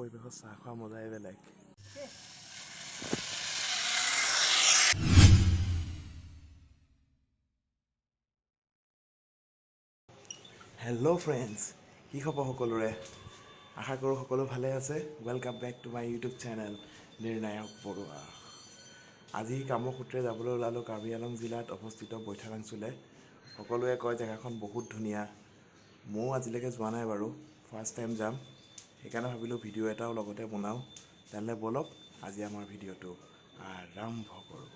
পৰিৱেশত চাহ খোৱা মজাই বেলেগ। হেল্ল' ফ্ৰেণ্ডছ, কি খবৰ সকলোৰে? আশা কৰোঁ সকলো ভালে আছে। Welcome back to my YouTube channel Nirnayak Baruah. আজি কামৰ সূত্ৰে যাবলৈ ওলালোঁ কাৰ্বি আংলং জিলাত অৱস্থিত বৈঠালাংছুলৈ। সকলোৱে কয় জেগাখন বহুত ধুনীয়া। ময়ো আজিলৈকে যোৱা নাই বাৰু, ফাৰ্ষ্ট টাইম যাম। সেইকাৰণে ভাবিলোঁ ভিডিঅ' এটাও লগতে বনাওঁ। তেনেহ'লে ব'লক আজি আমাৰ ভিডিঅ'টো আৰম্ভ কৰোঁ।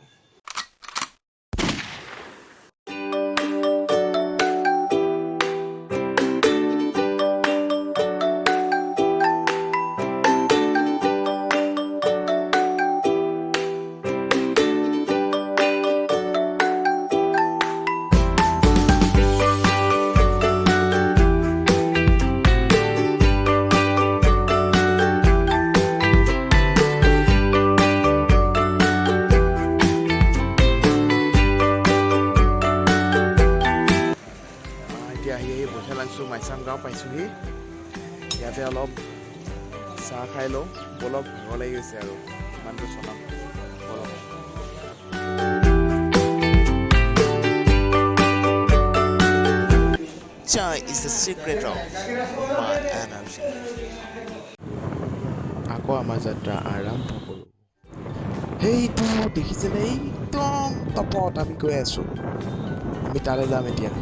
বৈঠালাংছু মাইচাম গাঁও পাইছোঁহি। ইয়াতে অলপ চাহ খাই লওঁ। বলক, ভাগৰ লাগি গৈছে আৰু ইমানটো চলাম। বলক। Chai is the secret of my energy. আকৌ আমাৰ যাত্ৰা আৰম্ভ কৰোঁ। সেইটো দেখিছেনে? একদম টপত আমি গৈ আছোঁ। আমি তালৈ যাম এতিয়া।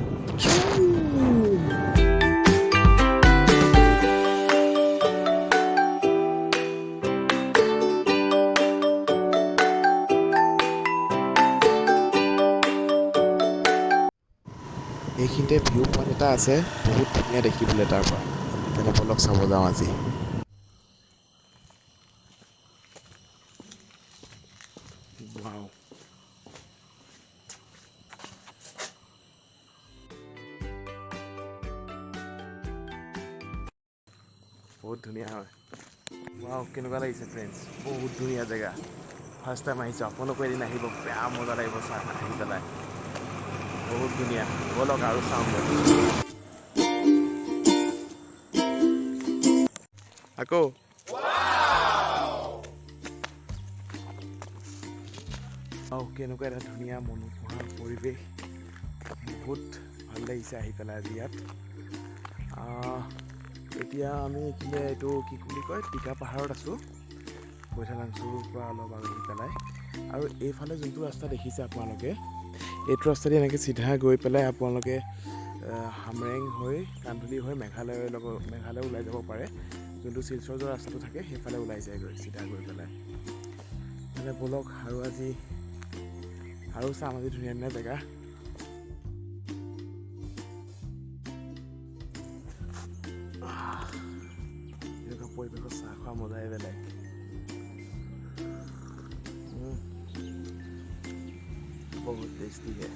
এইখিনিতে ভিউ পইণ্ট এটা আছে, বহুত ধুনীয়া দেখিবলৈ তাৰ পৰা। সেইকাৰণে বলক চাব যাওঁ আজি। ৱাও, বহুত ধুনীয়া হয়। ৱাও, কেনেকুৱা লাগিছে ফ্ৰেণ্ডছ? বহুত ধুনীয়া জেগা। ফাৰ্ষ্ট টাইম আহিছোঁ, আপোনালোকো এদিন আহিব, বেয়া মজা লাগিব চাহ আহি পেলাই। বহুত ধুনীয়া। ব'লক আৰু চাওঁ। আকৌ কেনেকুৱা এটা ধুনীয়া মনোমোহা পৰিৱেশ। বহুত ভাল লাগিছে আহি পেলাই আজি ইয়াত। এতিয়া আমি এইটো কি বুলি কয়, টিকা পাহাৰত আছোঁ, বৈঠালাংছুৰ পৰা অলপ আহি পেলাই। আৰু এইফালে যোনটো ৰাস্তা দেখিছে আপোনালোকে, এইটো ৰাস্তাদি এনেকৈ চিধা গৈ পেলাই আপোনালোকে হামৰেং হৈ কান্ধুলি হৈ মেঘালয় ওলাই যাব পাৰে। যোনটো শিলচৰ যোৱা ৰাস্তাটো থাকে সেইফালে ওলাই যায়গৈ চিধা গৈ পেলাই। মানে ব'লক আৰু চাম আজি ধুনীয়া ধুনীয়া জেগা। এনেকুৱা পৰিৱেশত চাহ খোৱা মজাই বেলেগ। বহুত টেষ্টি হয়।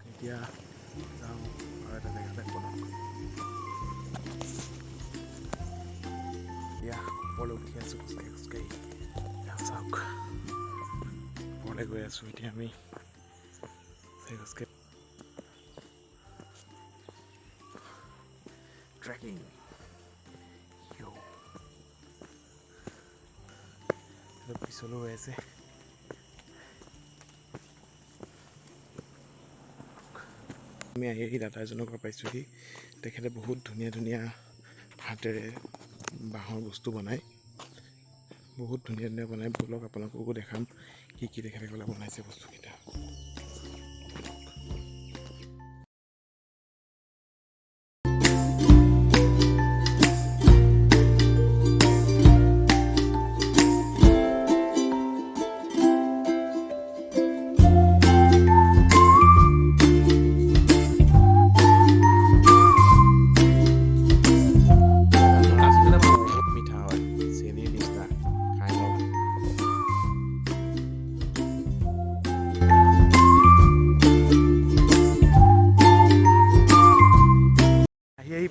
এতিয়া যাওঁ আৰু এটা জেগাতে বলক। এতিয়া ওপৰলৈ উঠি আছোঁ খোজকাঢ়ি। চাওক, ওপৰলৈ গৈ আছোঁ এতিয়া আমি খোজকাঢ়ি। ট্ৰেকিং পিছলৈ হৈ আছে। আমি আহি দাদা এজনৰ ঘৰ পাইছোঁহি। তেখেতে বহুত ধুনীয়া ধুনীয়া হাতেৰে বাঁহৰ বস্তু বনায়। বহুত ধুনীয়া ধুনীয়া বনায়। ব'লক আপোনালোককো দেখাম কি কি তেখেতে বনাইছে বস্তুকেইটা।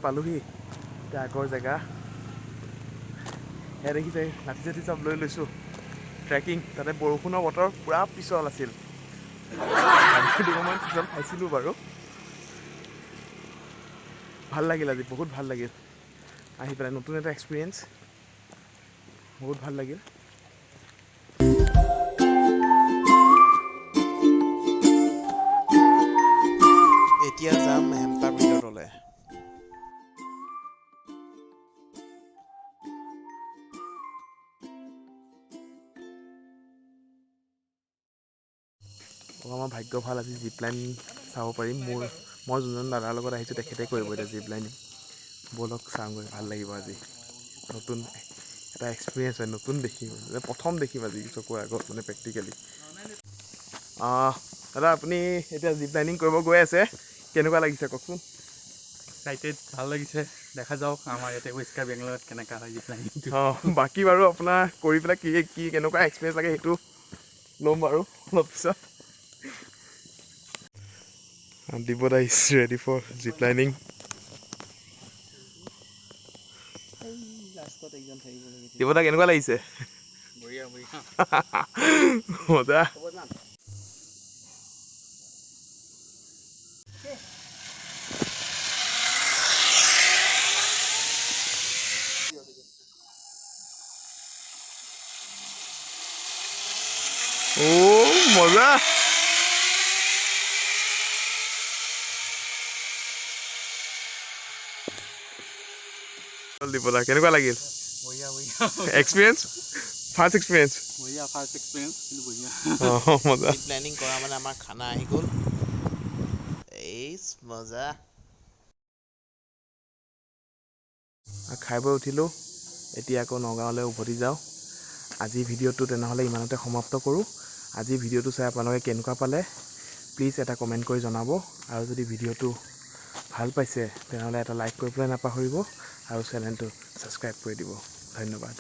পালোহি এতিয়া আগৰ জেগা। সেয়া দেখিছে, লাঠি চাঠি চব লৈ লৈছোঁ। ট্ৰেকিং, তাতে বৰষুণৰ বতৰ, পূৰা পিছল আছিল। দুটামান পিছল খাইছিলোঁ বাৰু। ভাল লাগিল আজি, বহুত ভাল লাগিল। আহি পেলাই নতুন এটা এক্সপিৰিয়েঞ্চ বহুত ভাল লাগিল এতিয়া যাম হেমটাপ ৰিজৰ্টলৈ আমাৰ ভাগ্য ভাল আজি জিপ লাইন চাব পাৰিম মই যোনজন দাদাৰ লগত আহিছোঁ তেখেতে কৰিব এতিয়া জিপ লাইনিং ব'লক চাওঁগৈ ভাল লাগিব আজি নতুন এটা এক্সপিৰিয়েঞ্চ হয় নতুন দেখিম প্ৰথম দেখিম আজি চকুৰ আগত মানে প্ৰেক্টিকেলি দাদা আপুনি এতিয়া জিপ লাইনিং কৰিব গৈ আছে কেনেকুৱা লাগিছে কওকচোন এক্সাইটেড ভাল লাগিছে দেখা যাওক আমাৰ ইয়াতে ৱেষ্টাৰ বেংগলত কেনেকুৱা হয় জিপ লাইনিংটো বাকী বাৰু আপোনাৰ কৰি পেলাই কি কেনেকুৱা এক্সপিৰিয়েঞ্চ লাগে সেইটো ল'ম বাৰু অলপ পিছত দিবদা is ready for zip lining দিবদা কেনেকুৱা লাগিছে মজা মজা দিবদা কেনেকুৱা লাগিল এক্সপিৰিয়েঞ্চ ফাৰ্ষ্ট এক্সপিৰিয়েঞ্চ মজা প্লেনিং কৰা মানে আমাৰ খানা আহি গ'ল মজা খাই বৈ উঠিলোঁ এতিয়া আকৌ নগাঁৱলৈ উভতি যাওঁ আজি ভিডিঅ'টো তেনেহ'লে ইমানতে সমাপ্ত কৰোঁ আজি ভিডিঅ'টো চাই আপোনালোকে কেনেকুৱা পালে প্লিজ এটা কমেণ্ট কৰি জনাব আৰু যদি ভিডিঅ'টো ভাল পাইছে তেনেহ'লে এটা লাইক কৰিবলৈ নাপাহৰিব আৰু চেনেলটো ছাবস্ক্ৰাইব কৰি দিব ধন্যবাদ